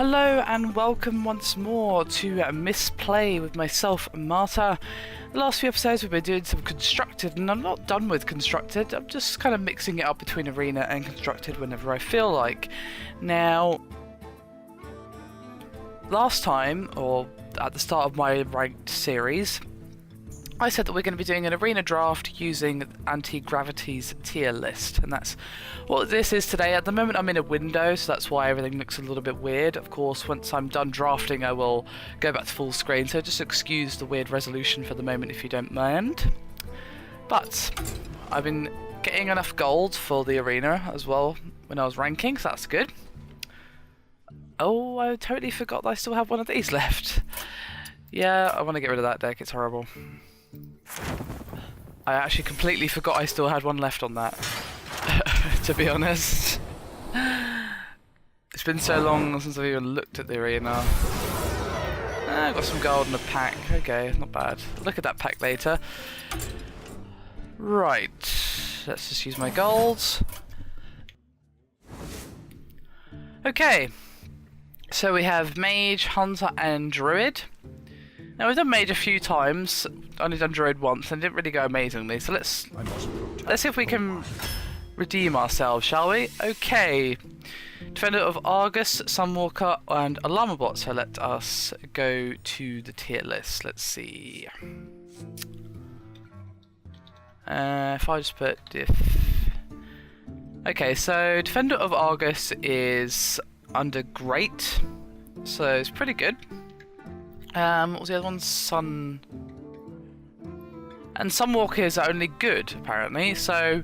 Hello and welcome once more to Misplay with myself and Marta. The last few episodes we've been doing some constructed, and I'm not done with constructed. I'm just kind of mixing it up between arena and constructed whenever I feel like. Now, last time, or at the start of my ranked series, I said that we're going to be doing an arena draft using Anti-Gravity's tier list, and that's what this is today. At the moment I'm in a window, so that's why everything looks a little bit weird. Of course, once I'm done drafting I will go back to full screen, so just excuse the weird resolution for the moment if you don't mind. But I've been getting enough gold for the arena as well when I was ranking, so that's good. Oh, I totally forgot that I still have one of these left. Yeah, I want to get rid of that deck, it's horrible. I actually completely forgot I still had one left on that, to be honest. It's been so long since I've even looked at the arena. I've got some gold in the pack, okay, not bad. I'll look at that pack later. Right, let's just use my golds. Okay, so we have Mage, Hunter and Druid. Now we've done Mage a few times, only done Druid once, and it didn't really go amazingly, so let's see if we can redeem ourselves, shall we? Okay. Defender of Argus, Sunwalker, and Alarmabot, so let us go to the tier list. Let's see. If I just put diff... Okay, so Defender of Argus is under Great, so it's pretty good. What was the other one? Sun... And Sunwalkers are only good, apparently, so...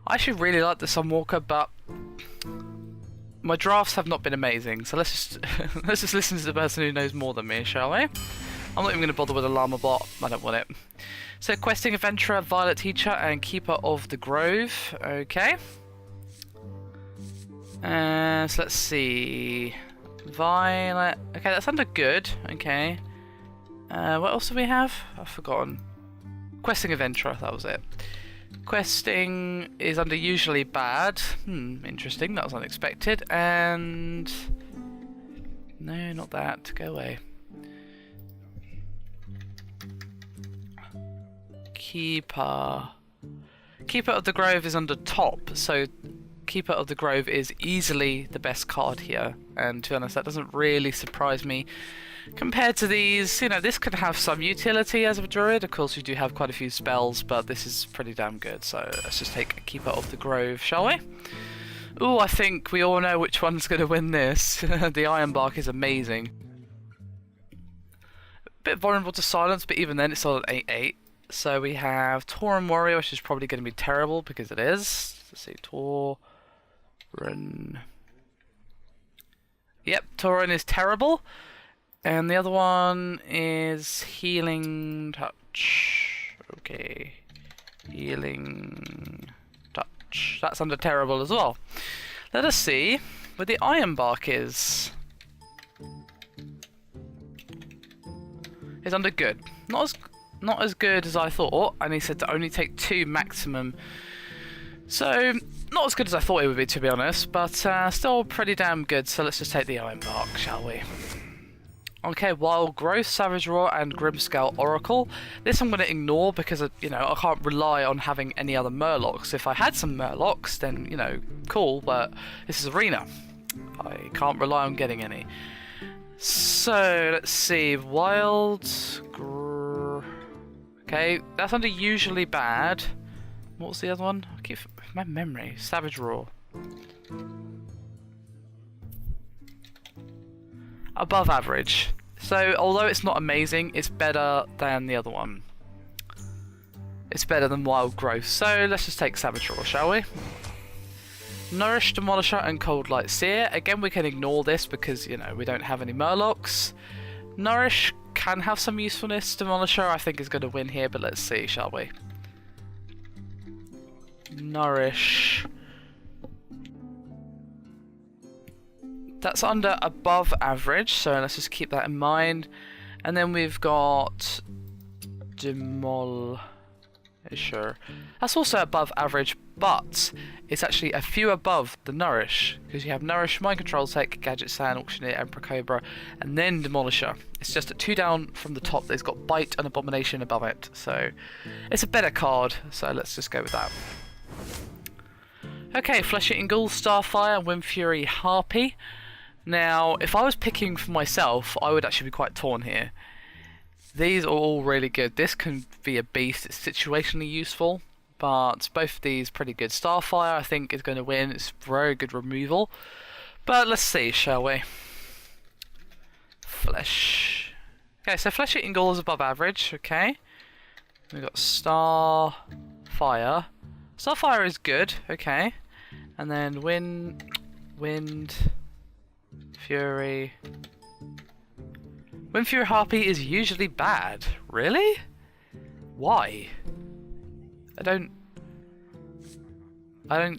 I actually really like the Sunwalker, but... my drafts have not been amazing, so let's just let's just listen to the person who knows more than me, shall we? I'm not even going to bother with Alarmabot, I don't want it. So, Questing Adventurer, Violet Teacher, and Keeper of the Grove, okay. So let's see... Violet. Okay, that's under good. Okay. What else do we have? I've forgotten. Questing Adventurer, that was it. Questing is under usually bad. Interesting. That was unexpected. And no, not that. Go away. Keeper. Keeper of the Grove is under top. So Keeper of the Grove is easily the best card here, and to be honest that doesn't really surprise me compared to these. You know, this could have some utility as a Druid, of course we do have quite a few spells, but this is pretty damn good, so let's just take Keeper of the Grove, shall we? Ooh, I think we all know which one's going to win this. The Iron Bark is amazing. A bit vulnerable to silence, but even then it's still an 8/8. So we have Tauren Warrior, which is probably going to be terrible because it is. Let's see, Tauren. Yep, Tauren is terrible. And the other one is Healing Touch. Okay. Healing Touch. That's under terrible as well. Let us see where the Iron Bark is. It's under good. Not as good as I thought, and he said to only take 2 maximum. So, not as good as I thought it would be, to be honest, but still pretty damn good, so let's just take the Iron Bark, shall we? Okay, Wild Growth, Savage Roar, and Grimscale Oracle. This I'm going to ignore because, you know, I can't rely on having any other Murlocs. If I had some Murlocs, then, you know, cool, but this is Arena. I can't rely on getting any. So, let's see, Okay, that's under usually bad. What was the other one? I keep my memory. Savage Roar. Above average. So, although it's not amazing, it's better than the other one. It's better than Wild Growth. So, let's just take Savage Roar, shall we? Nourish, Demolisher, and Cold Light Seer. Again, we can ignore this because, you know, we don't have any Murlocs. Nourish can have some usefulness. Demolisher, I think, is going to win here, but let's see, shall we? Nourish. That's under above average, so let's just keep that in mind. And then we've got Demolisher. That's also above average, but it's actually a few above the Nourish, because you have Nourish, Mind Control Tech, Gadget Sand, Auctioneer, Emperor Cobra, and then Demolisher. It's just at 2 down from the top. There's got Bite and Abomination above it, so it's a better card, so let's just go with that. Okay, Flesh Eating Ghoul, Starfire, Wind Fury, Harpy. Now, if I was picking for myself, I would actually be quite torn here. These are all really good. This can be a beast. It's situationally useful, but both of these pretty good. Starfire, I think, is going to win. It's very good removal. But let's see, shall we? Flesh. Okay, so Flesh Eating Ghoul is above average, okay. We've got Starfire. Starfire is good, okay. And then Wind Fury. Wind Fury Harpy is usually bad. Really? Why? I don't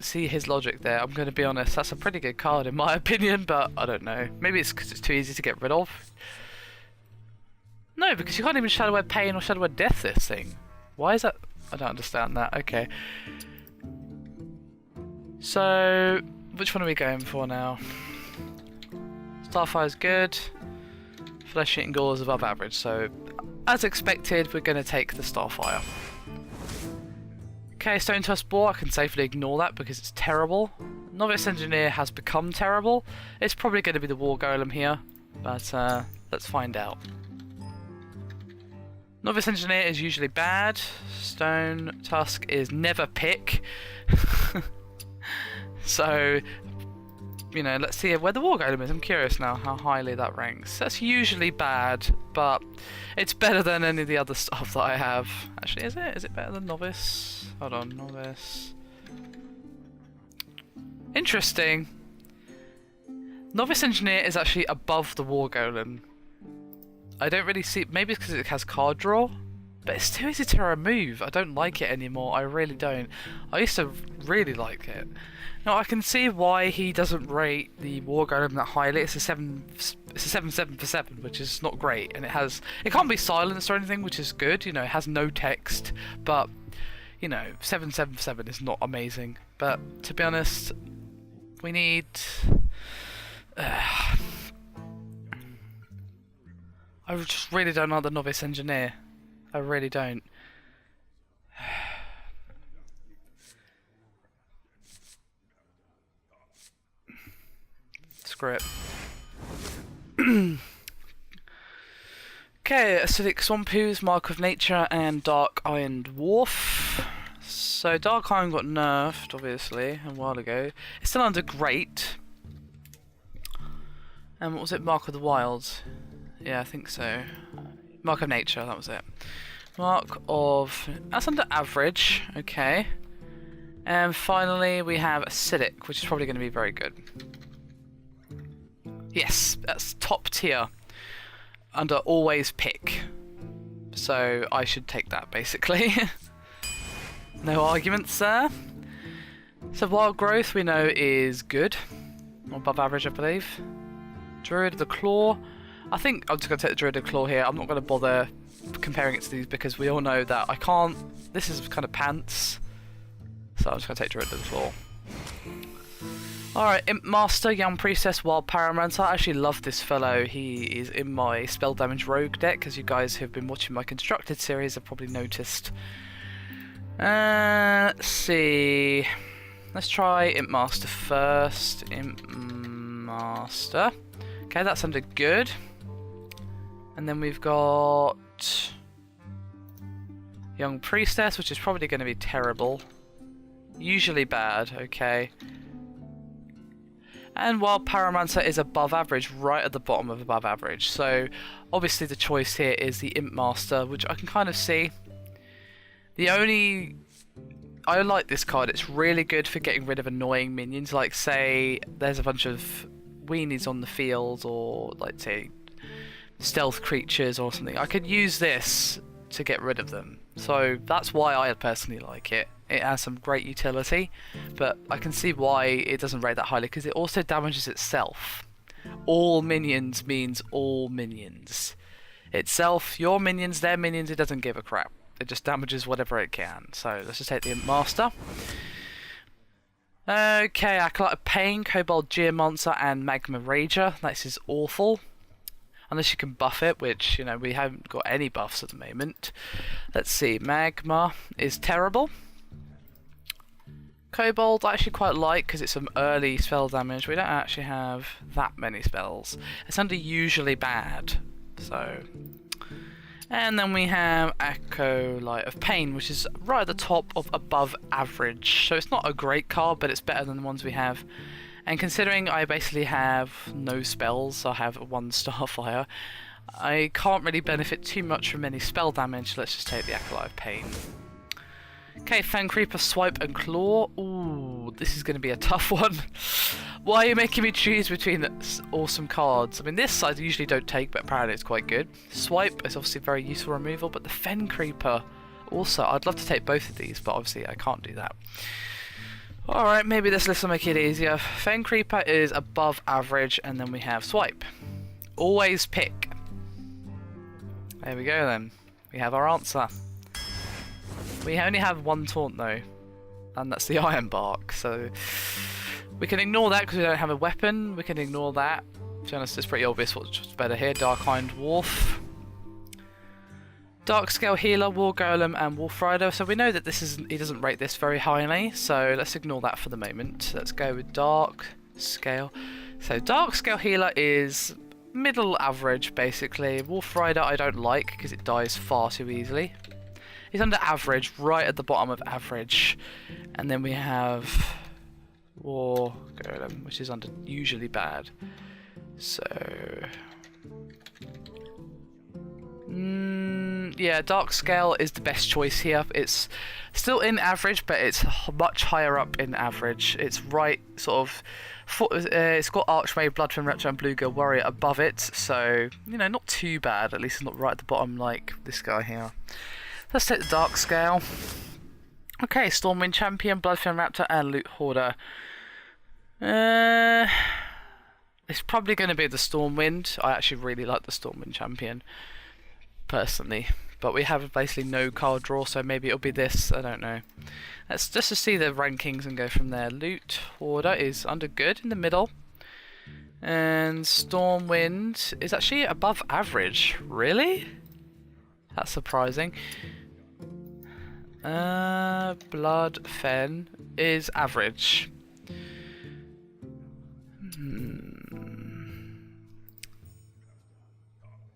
see his logic there, I'm going to be honest. That's a pretty good card in my opinion, but I don't know. Maybe it's because it's too easy to get rid of. No, because you can't even Shadow Word Pain or Shadow Word Death this thing. Why is that? I don't understand that. Okay. So, which one are we going for now? Starfire's good. Flesh Eating Ghoul is above average, so as expected, we're going to take the Starfire. Okay, Stone Tusk Boar, I can safely ignore that because it's terrible. Novice Engineer has become terrible. It's probably going to be the War Golem here, but let's find out. Novice Engineer is usually bad. Stone Tusk is never pick. So, you know, let's see where the War Golem is. I'm curious now how highly that ranks. That's usually bad, but it's better than any of the other stuff that I have. Actually, is it? Is it better than Novice? Hold on, Novice. Interesting. Novice Engineer is actually above the War Golem. I don't really see... Maybe it's because it has card draw? But it's too easy to remove. I don't like it anymore. I really don't. I used to really like it. Now I can see why he doesn't rate the War Golem that highly. It's a 7/7 for 7, which is not great, and it can't be silenced or anything, which is good. You know, it has no text, but you know, 7/7 for 7 is not amazing. But to be honest, we need. I just really don't like the Novice Engineer. I really don't. Screw it. Okay, Acidic Swampoo's, Mark of Nature, and Dark Iron Dwarf. So Dark Iron got nerfed, obviously, a while ago. It's still under Great. And what was it? Mark of the Wilds? Yeah, I think so. Mark of Nature, that was it. Mark of... That's under average, okay. And finally we have Acidic, which is probably going to be very good. Yes, that's top tier. Under always pick. So I should take that, basically. No arguments there. So Wild Growth we know is good. Above average, I believe. Druid of the Claw. I think I'm just going to take the Druid of the Claw here. I'm not going to bother comparing it to these because we all know that I can't... This is kind of pants. So I'm just going to take Druid of the Claw. Alright, Imp Master, Young Priestess, Wild Pyromancer. I actually love this fellow. He is in my Spell Damage Rogue deck, as you guys who have been watching my Constructed series have probably noticed. Let's see. Let's try Imp Master first. Imp Master. Okay, that's under good. And then we've got Young Priestess, which is probably going to be terrible. Usually bad, okay. And Wild Pyromancer is above average, right at the bottom of above average. So obviously the choice here is the Imp Master, which I can kind of see. I like this card. It's really good for getting rid of annoying minions. Like say there's a bunch of weenies on the field, or like say stealth creatures or something. I could use this to get rid of them. So that's why I personally like it. It has some great utility, but I can see why it doesn't rate that highly, because it also damages itself. All minions means all minions. Itself, your minions, their minions, it doesn't give a crap. It just damages whatever it can. So let's just take the Imp Master. Okay, Acolyte of Pain, Kobold Geomancer, and Magma Rager. This is awful. Unless you can buff it, which, you know, we haven't got any buffs at the moment. Let's see, Magma is terrible. Kobold I actually quite like because it's some early spell damage. We don't actually have that many spells. It's under usually bad, so... And then we have Acolyte of Pain, which is right at the top of above average. So it's not a great card, but it's better than the ones we have. And considering I basically have no spells, I have one Starfire, I can't really benefit too much from any spell damage. Let's just take the Acolyte of Pain. Okay, Fang Creeper, Swipe and Claw. Ooh, this is going to be a tough one. Why are you making me choose between awesome cards? I mean, this I usually don't take, but apparently it's quite good. Swipe is obviously very useful removal, but the Fen Creeper also. I'd love to take both of these, but obviously I can't do that. Alright, maybe this list will make it easier. Fen Creeper is above average, and then we have Swipe. Always pick. There we go then. We have our answer. We only have one taunt though, and that's the Iron Bark, so we can ignore that because we don't have a weapon. We can ignore that. To be honest, it's pretty obvious what's better here. Dark Iron Dwarf, Dark Scale Healer, War Golem, and Wolf Rider. So we know that this isn't. He doesn't rate this very highly, so let's ignore that for the moment. Let's go with Dark Scale. So Dark Scale Healer is middle average basically. Wolf Rider I don't like because it dies far too easily. He's under average, right at the bottom of average. And then we have War Golem, which is under usually bad. So... yeah, Dark Scale is the best choice here. It's still in average, but it's much higher up in average. It's right, sort of... it's got Archmage, Bloodfin Raptor, and Bluegill Warrior above it. So, you know, not too bad. At least it's not right at the bottom like this guy here. Let's take the Dark Scale. Okay, Stormwind Champion, Bloodfin Raptor, and Loot Hoarder. It's probably going to be the Stormwind. I actually really like the Stormwind Champion, personally. But we have basically no card draw, so maybe it'll be this. I don't know. Let's just to see the rankings and go from there. Loot Hoarder is under good in the middle. And Stormwind is actually above average. Really? That's surprising. Bloodfen is average.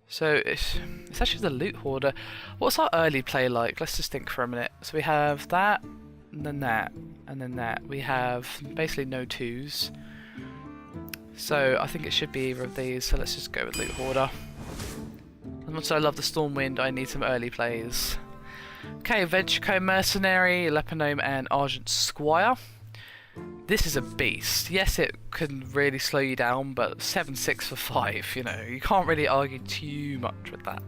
So it's actually the Loot Hoarder. What's our early play like? Let's just think for a minute. So we have that, and then that, and then that. We have basically no twos. So I think it should be either of these. So let's just go with Loot Hoarder. As much as I love the Stormwind, I need some early plays. Okay, Vegco Mercenary, Lepinome, and Argent Squire. This is a beast. Yes, it can really slow you down, but 7-6 for 5, you know, you can't really argue too much with that.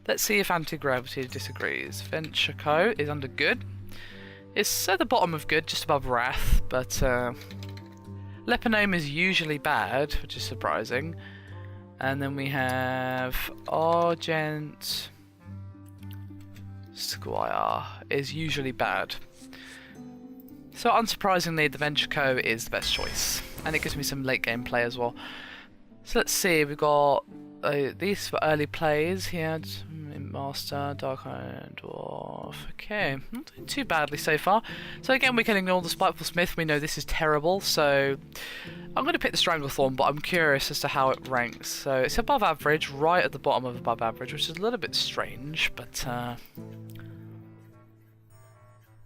Let's see if Anti-Gravity disagrees. Venture is under good. It's at the bottom of good, just above Wrath, but Lepinome is usually bad, which is surprising. And then we have Argent Squire is usually bad. So unsurprisingly, the Venture Co is the best choice. And it gives me some late game play as well. So let's see, we've got these for early plays here. Master, Dark Iron Dwarf. Okay, not doing too badly so far. So again, we can ignore the Spiteful Smith. We know this is terrible, so I'm going to pick the Stranglethorn, but I'm curious as to how it ranks. So it's above average, right at the bottom of above average, which is a little bit strange, but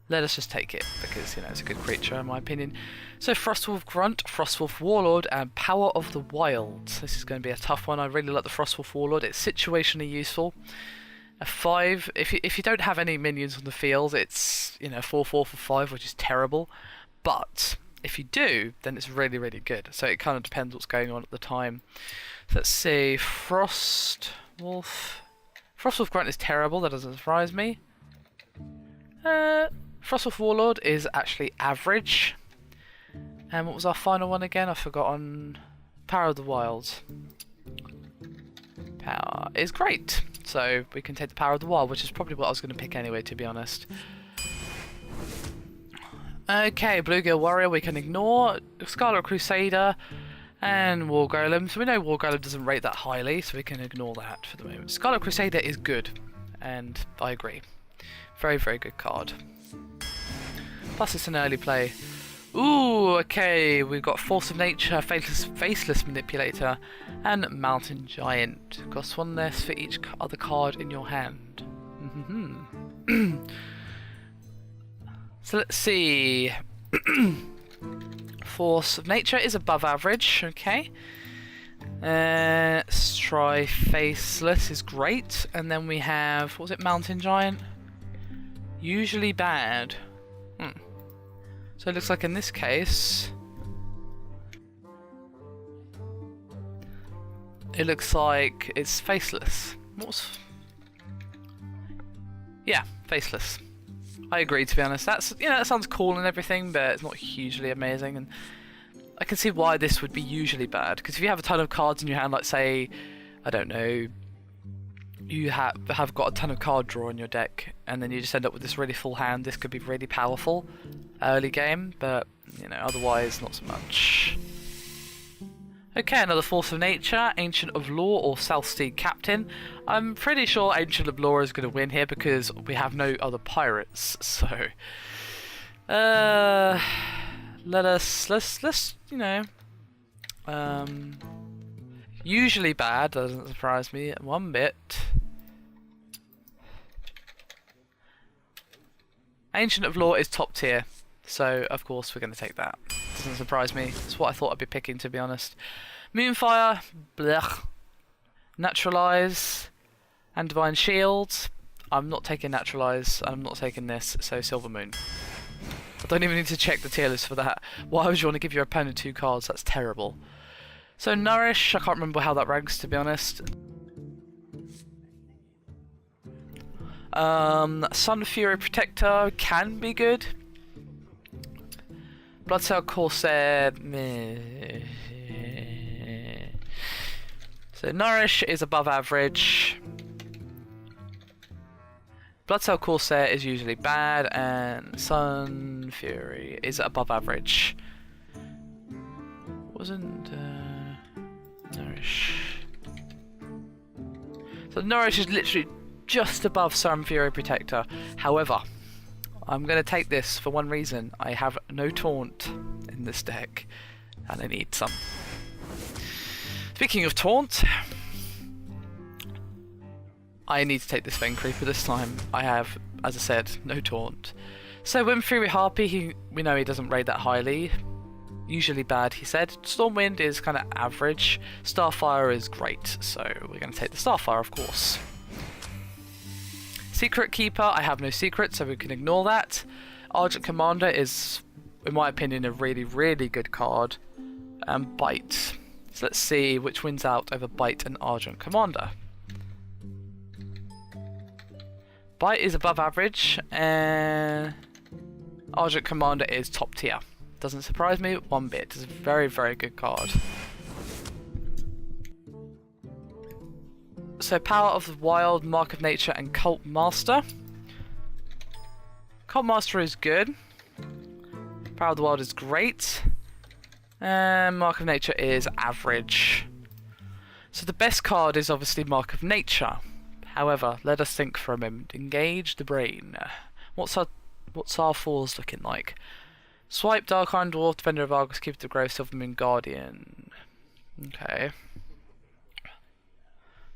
let us just take it, because, you know, it's a good creature in my opinion. So Frostwolf Grunt, Frostwolf Warlord, and Power of the Wild. This is going to be a tough one. I really like the Frostwolf Warlord. It's situationally useful. A 5, if you don't have any minions on the field, it's, you know, 4/4 for 5, which is terrible. But if you do, then it's really, really good. So it kind of depends what's going on at the time. So let's see, Frostwolf Grunt is terrible. That doesn't surprise me. Frostwolf Warlord is actually average. And what was our final one again? I've forgotten. Power of the Wild. Power is great. So we can take the Power of the Wild, which is probably what I was going to pick anyway, to be honest. Okay, Bluegill Warrior we can ignore. Scarlet Crusader and War Golem. So we know War Golem doesn't rate that highly, so we can ignore that for the moment. Scarlet Crusader is good, and I agree. Very, very good card. Plus it's an early play. Ooh, okay, we've got Force of Nature, Faceless Manipulator, and Mountain Giant. Costs one less for each other card in your hand. So let's see. Force of Nature is above average, okay. Let's try Faceless is great, and then we have, what was it, Mountain Giant? Usually bad. So it looks like in this case, it looks like it's Faceless. Yeah, Faceless. I agree, to be honest. That's, you know, that sounds cool and everything, but it's not hugely amazing, and I can see why this would be usually bad. Because if you have a ton of cards in your hand, like say, I don't know, you have got a ton of card draw in your deck, and then you just end up with this really full hand, this could be really powerful early game, but you know, otherwise not so much. Okay, another Force of Nature, Ancient of Law or Southsteed Captain. I'm pretty sure Ancient of Law is going to win here because we have no other pirates, so let's you know, usually bad, doesn't surprise me one bit. Ancient of Law is top tier, so of course we're going to take that. Doesn't surprise me. It's what I thought I'd be picking, to be honest. Moonfire, blech. Naturalize, and Divine Shield. I'm not taking Naturalize, I'm not taking this, so Silver Moon. I don't even need to check the tier list for that. Why would you want to give your opponent 2 cards? That's terrible. So Nourish, I can't remember how that ranks, to be honest. Sun Fury Protector can be good. Bloodsail Corsair, meh. So Nourish is above average. Bloodsail Corsair is usually bad, and Sun Fury is above average. Wasn't Nourish? So Nourish is literally just above Sun Fury Protector. However, I'm going to take this for one reason. I have no Taunt in this deck, and I need some. Speaking of Taunt, I need to take this Fen Creeper this time. I have, as I said, no Taunt. So Windfury Harpy, we know he doesn't rate that highly. Usually bad, he said. Stormwind is kind of average. Starfire is great, so we're going to take the Starfire, of course. Secret Keeper, I have no secret, so we can ignore that. Argent Commander is, in my opinion, a really, really good card. And Bite. So let's see which wins out over Bite and Argent Commander. Bite is above average, and Argent Commander is top tier. Doesn't surprise me one bit. It's a very, very good card. So Power of the Wild, Mark of Nature, and Cult Master. Cult Master is good. Power of the Wild is great. And Mark of Nature is average. So the best card is obviously Mark of Nature. However, let us think for a moment. Engage the brain. What's our fours looking like? Swipe, Dark Iron Dwarf, Defender of Argus, Keeper of the Grove, Silvermoon Guardian. Okay.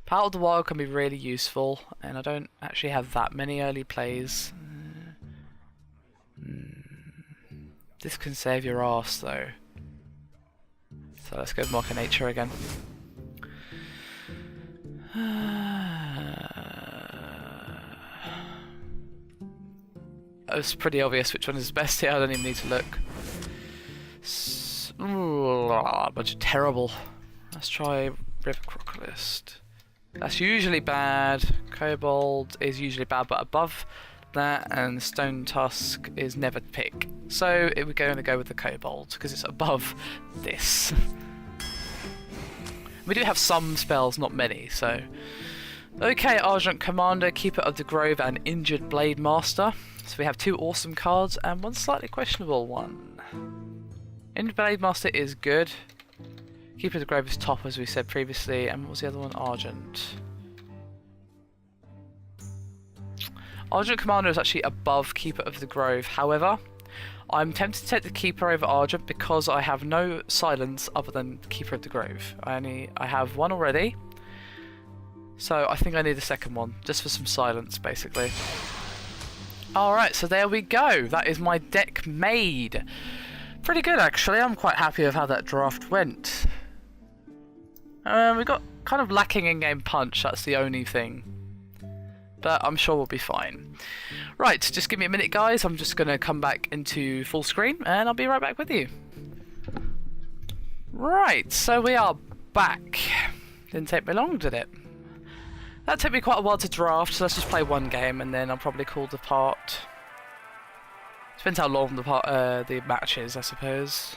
Power of the Wild can be really useful, and I don't actually have that many early plays. This can save your ass though. So let's go with Mark of Nature again. It's pretty obvious which one is best here, I don't even need to look. A bunch of terrible. Let's try River Crocodilist. That's usually bad. Kobold is usually bad, but above that, and Stone Tusk is never to pick. So we're going to go with the Kobold because it's above this. We do have some spells, not many, so Okay, Argent Commander, Keeper of the Grove, and Injured Blade Master. So we have 2 awesome cards and 1 slightly questionable one. Injured Blade Master is good. Keeper of the Grove is top, as we said previously. And what was the other one? Argent. Argent Commander is actually above Keeper of the Grove. However, I'm tempted to take the Keeper over Argent because I have no silence other than Keeper of the Grove. I have 1 already. So I think I need a second one, just for some silence, basically. Alright, so there we go. That is my deck made. Pretty good, actually. I'm quite happy with how that draft went. We got kind of lacking in-game punch, that's the only thing. But I'm sure we'll be fine. Right, just give me a minute, guys. I'm just going to come back into full screen, and I'll be right back with you. Right, so we are back. Didn't take me long, did it? That took me quite a while to draft, so let's just play 1 game and then I'll probably call the part. Depends how long the match is, I suppose.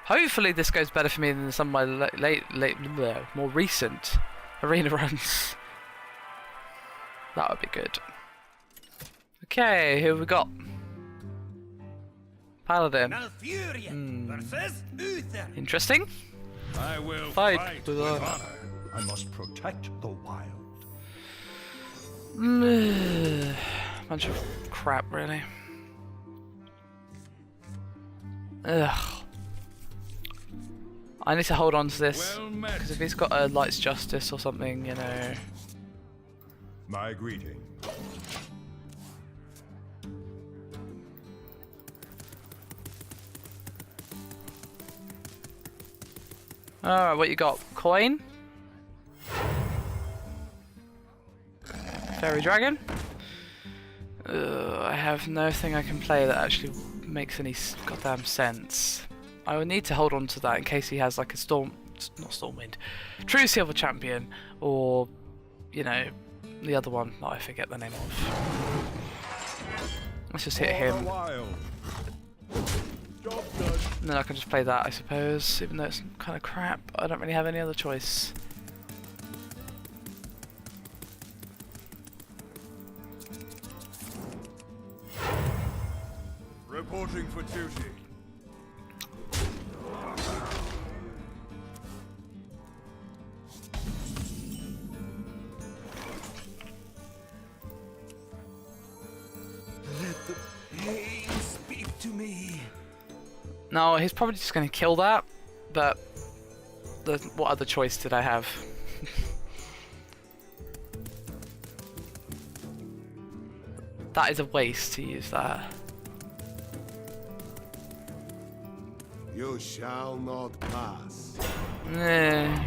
Hopefully this goes better for me than some of my more recent arena runs. That would be good. Okay, who have we got? Paladin. Interesting. I will fight with honor. I must protect the wild. Bunch of crap, really. Ugh. I need to hold on to this, because if he's got a Light's Justice or something, you know. My greeting. Alright, what you got? Coin? Fairy Dragon? I have nothing I can play that actually makes any goddamn sense. I will need to hold on to that in case he has like a not Stormwind, True Silver Champion, or, you know, the other one that I forget the name of. Let's just hit him. And then I can just play that, I suppose, even though it's kind of crap. I don't really have any other choice. Reporting for duty. Let the pain speak to me. No, he's probably just going to kill that, but what other choice did I have? That is a waste to use that. You shall not pass. Nah.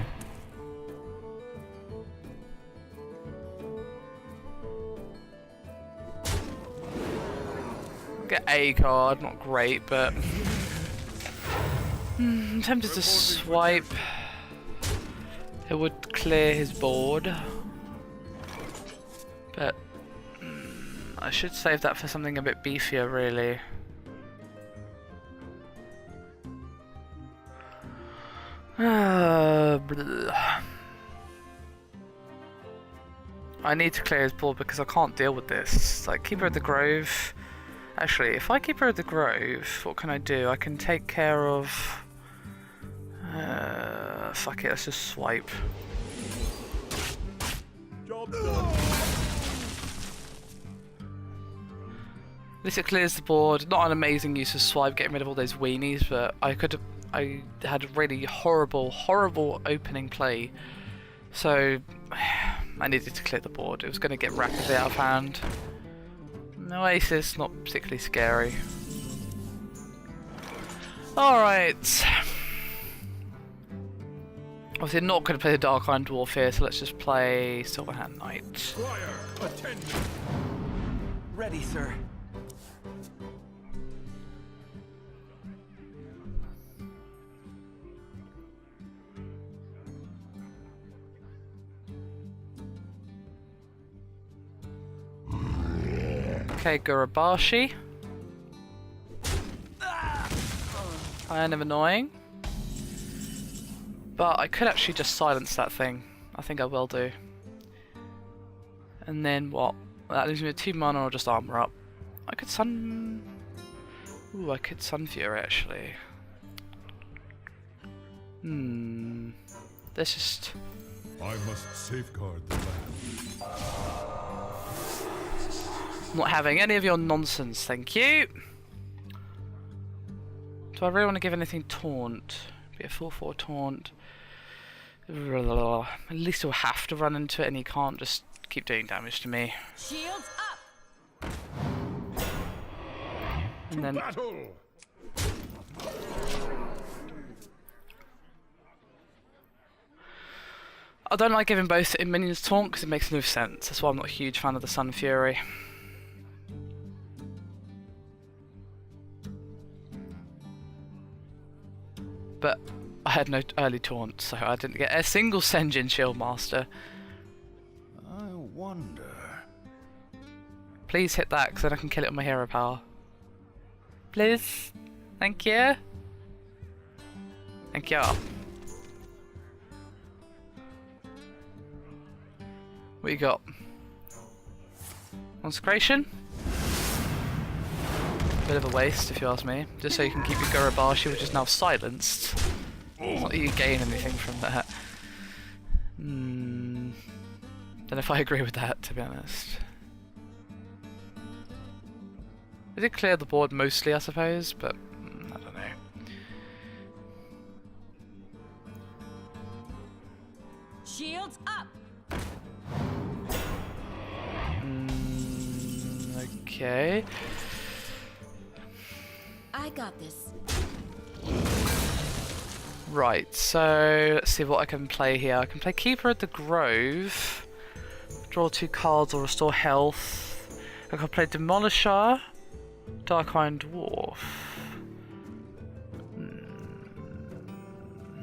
Get a card, not great, but I'm tempted to swipe. It would clear his board, but I should save that for something a bit beefier, really. I need to clear his board because I can't deal with this. Like, Keeper of the Grove. Actually, if I Keeper of the Grove, what can I do? I can take care of... fuck it, let's just swipe. Job done. At least it clears the board. Not an amazing use of swipe, getting rid of all those weenies, but I had a really horrible opening play. So, I needed to clear the board. It was going to get rapidly out of hand. No aces, not particularly scary. Alright. Obviously not going to play the Dark Iron Dwarf here, so let's just play Silverhand Knight. Squire, attend me. Ready, sir. Okay, Gurabashi. Kind of annoying. But I could actually just silence that thing. I think I will do. And then what? That leaves me with 2 mana or just armor up. I could Sun... Ooh, I could Sun Fury actually. Let's just... I must safeguard the land. Not having any of your nonsense, thank you. Do I really want to give anything taunt? Be a 4/4 taunt. At least he'll have to run into it and he can't just keep doing damage to me. Shields up! And then Battle! I don't like giving both minions taunt because it makes no sense. That's why I'm not a huge fan of the Sun Fury. But I had no early taunt, so I didn't get a single Senjin Shieldmaster. I wonder. Please hit that, because then I can kill it with my hero power. Please. Thank you. Thank you. What you got? Consecration? Bit of a waste, if you ask me. Just so you can keep your Gurabashi, which is now silenced. It's not that you gain anything from that. Don't know if I agree with that, to be honest. It did clear the board mostly, I suppose, but I don't know. Shields up! Okay. I got this. Right, so let's see what I can play here. I can play Keeper at the Grove, draw 2 cards or restore health. I can play Demolisher, Dark-Iron Dwarf.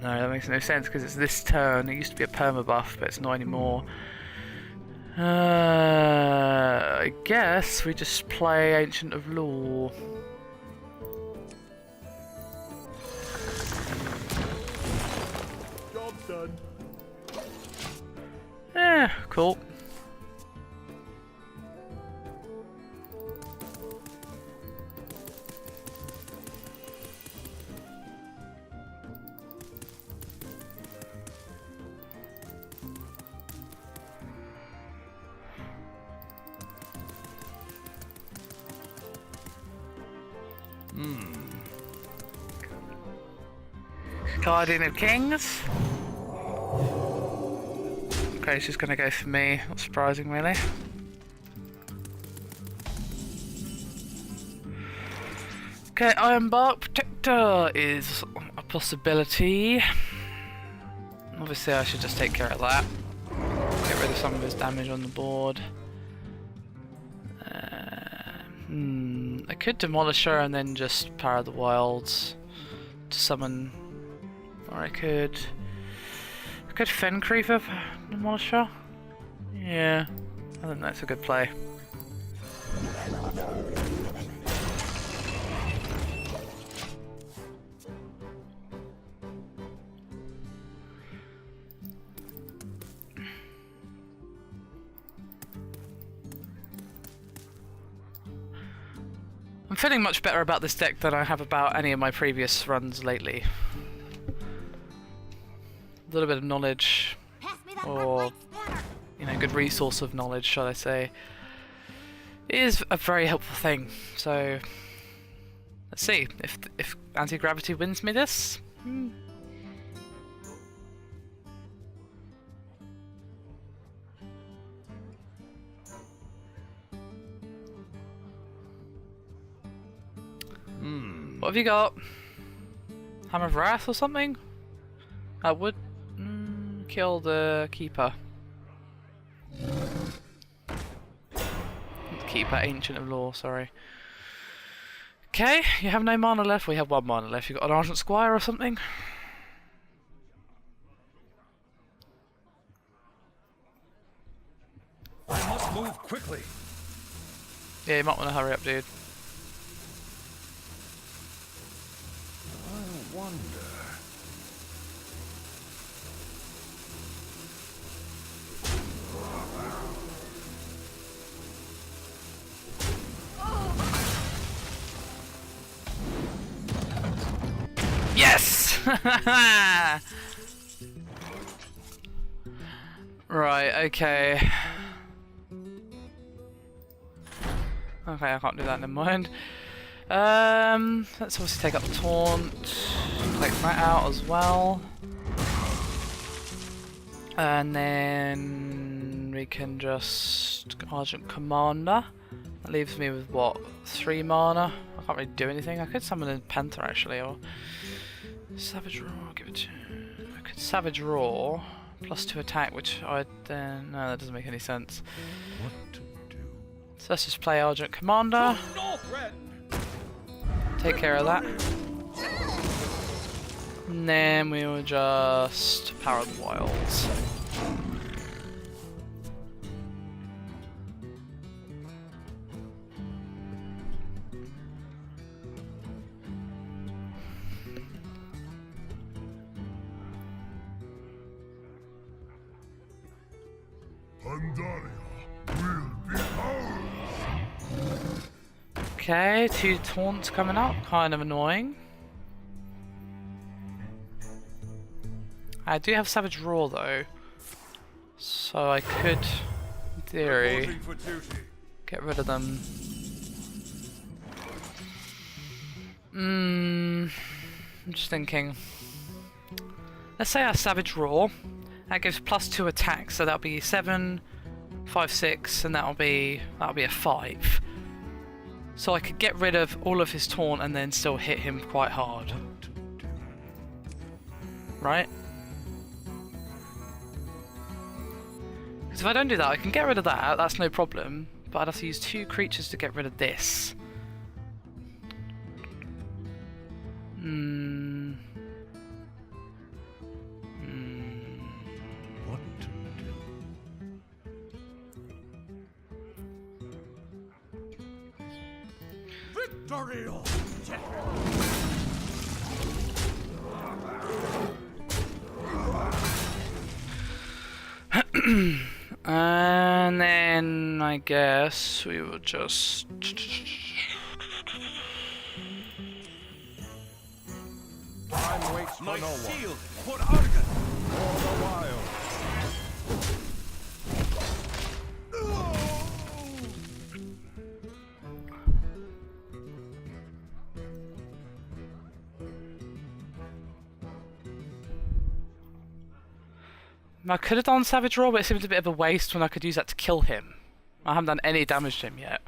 No, that makes no sense because it's this turn. It used to be a perma buff, but it's not anymore. I guess we just play Ancient of Law. Job done. Cool. Guardian of Kings. Okay, she's gonna go for me. Not surprising, really. Okay, Ironbark Protector is a possibility. Obviously, I should just take care of that. Get rid of some of his damage on the board. I could demolish her and then just power the wilds to summon, or I could Fen Creeper demolish her. Yeah, I think that's a good play. I'm feeling much better about this deck than I have about any of my previous runs lately. A little bit of knowledge, or you know, good resource of knowledge, shall I say, is a very helpful thing. So let's see if anti-gravity wins me this. What have you got? Hammer of Wrath or something? I would kill the Keeper. Keeper, Ancient of Law, sorry. Okay, you have no mana left. We have 1 mana left. You got an Argent Squire or something? I must move quickly. Yeah, you might want to hurry up, dude. I wonder. Right, okay. Okay, I can't do that, never mind. Let's obviously take up the taunt. Take that out as well. And then we can just Argent Commander. That leaves me with what? 3 mana? I can't really do anything. I could summon a Panther actually, or Savage Roar, give it to. I could Savage Roar +2 attack, which I then no, that doesn't make any sense. What to do? So let's just play Argent Commander. Take care of that. And then we will just Power of the Wilds. Pandaria will be ours! Okay, 2 taunts coming up, kind of annoying. I do have Savage Roar though, so I could, in theory, get rid of them. I'm just thinking. Let's say I Savage Roar. That gives +2 attack, so that'll be 7, 5, 6, and that'll be a 5. So I could get rid of all of his taunt and then still hit him quite hard. Right? Because if I don't do that, I can get rid of that, that's no problem. But I'd have to use 2 creatures to get rid of this. What to do? Victory! And then I guess we will just Time waits for My no one. shield for Argon. For the wild. I could have done Savage Roar, but it seems a bit of a waste when I could use that to kill him. I haven't done any damage to him yet.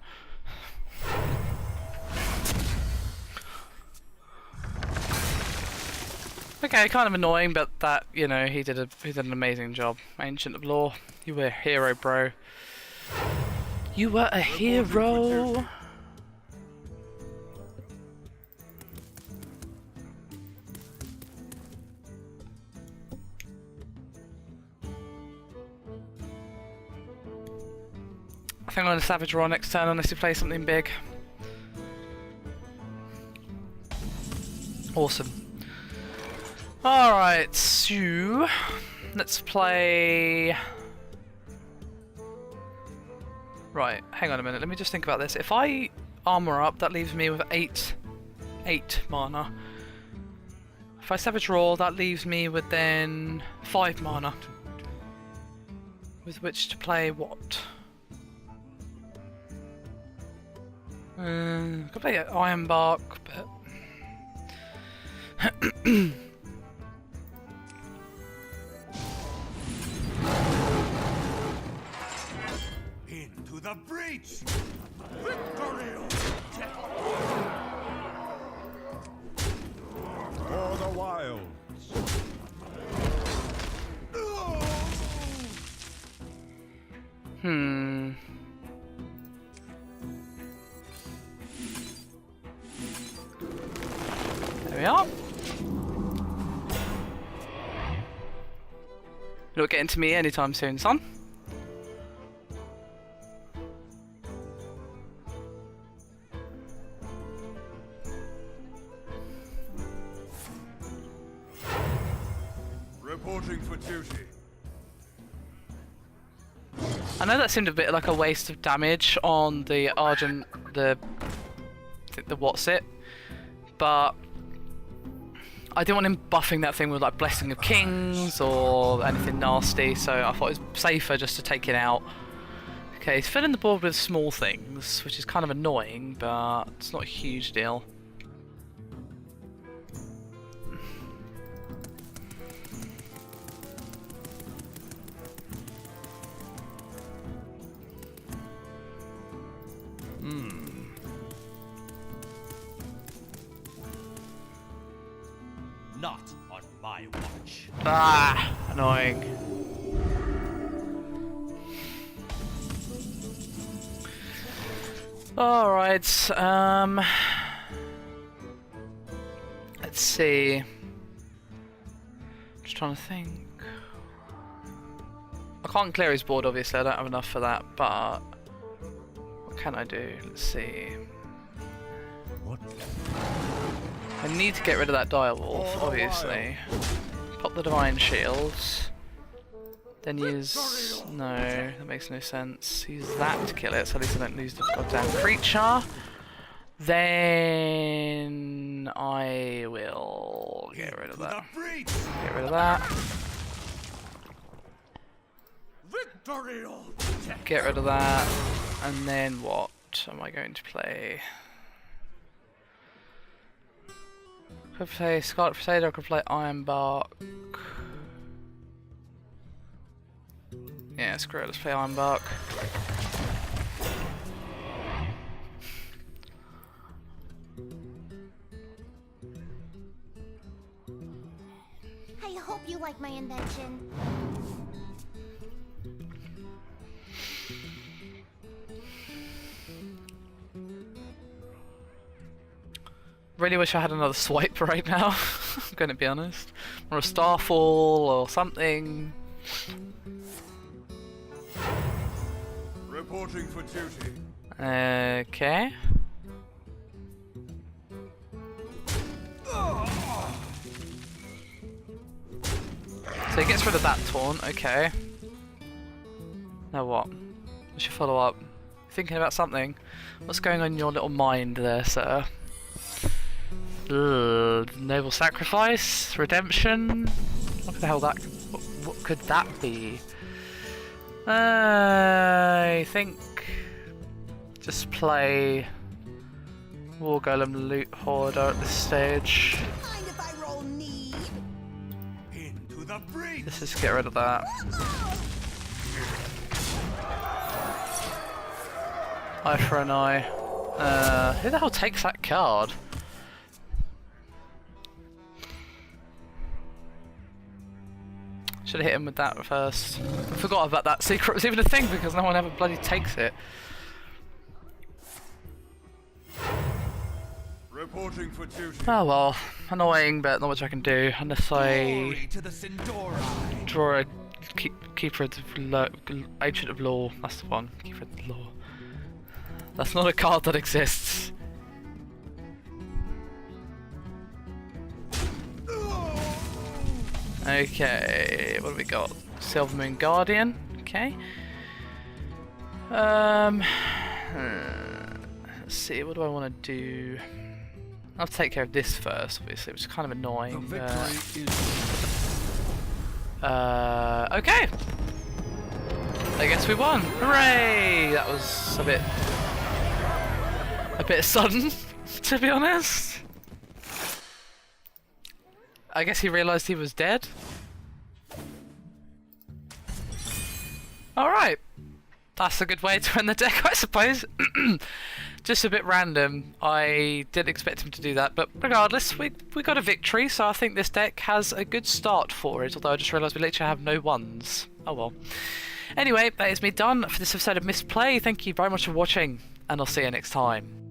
Okay, kind of annoying, but that, you know, he did an amazing job. Ancient of Law, you were a hero, bro. You were a hero. I think I'm going to Savage Roar next turn unless you play something big. Awesome. Alright, so let's play... Right, hang on a minute, let me just think about this. If I armor up, that leaves me with 8 mana. If I Savage Roar, that leaves me with then 5 mana. With which to play what? Could play Iron Bark, but Into the breach. Victory! For the wilds. There we are. You're not getting to me anytime soon, son. Reporting for duty. I know that seemed a bit like a waste of damage on the Argent, the what's it, but I didn't want him buffing that thing with like Blessing of Kings or anything nasty, so I thought it was safer just to take it out. Okay, he's filling the board with small things, which is kind of annoying, but it's not a huge deal. Not on my watch. Ah, annoying. Alright, let's see. Just trying to think. I can't clear his board, obviously, I don't have enough for that, but what can I do? Let's see. What? I need to get rid of that direwolf, obviously. Pop the divine shields. Then use... no, that makes no sense. Use that to kill it, so at least I don't lose the goddamn creature. Then... I will get rid of that. Get rid of that. Get rid of that. And then what am I going to play? I could play Scarlet Crusader, I could play Ironbark. Yeah, screw it, let's play Ironbark. I hope you like my invention. Really wish I had another swipe right now, I'm gonna be honest. Or a Starfall or something. Reporting for duty. Okay. So he gets rid of that taunt, okay. Now what? I should follow up. Thinking about something? What's going on in your little mind there, sir? Ugh, noble sacrifice? Redemption? What the hell that... what could that be? I think... just play... War Golem Loot Hoarder at this stage. Mind if I roll knee? Into the breach. Let's just get rid of that. Eye for an eye. Who the hell takes that card? Should have hit him with that first. I forgot about that secret was even a thing because no one ever bloody takes it. Reporting for duty. Oh well, annoying, but not much I can do unless I Glory to the Sindori. draw a Keeper of the Law. Agent of Law. That's the one. Keeper of the Law. That's not a card that exists. Okay, what have we got? Silvermoon Guardian. Okay. Let's see. What do I want to do? I'll take care of this first, obviously, which is kind of annoying. Okay. I guess we won. Hooray! That was a bit sudden, to be honest. I guess he realised he was dead. Alright. That's a good way to end the deck, I suppose. Just a bit random. I didn't expect him to do that, but regardless, we got a victory, so I think this deck has a good start for it, although I just realised we literally have no ones. Oh well. Anyway, that is me done for this episode of Misplay. Thank you very much for watching, and I'll see you next time.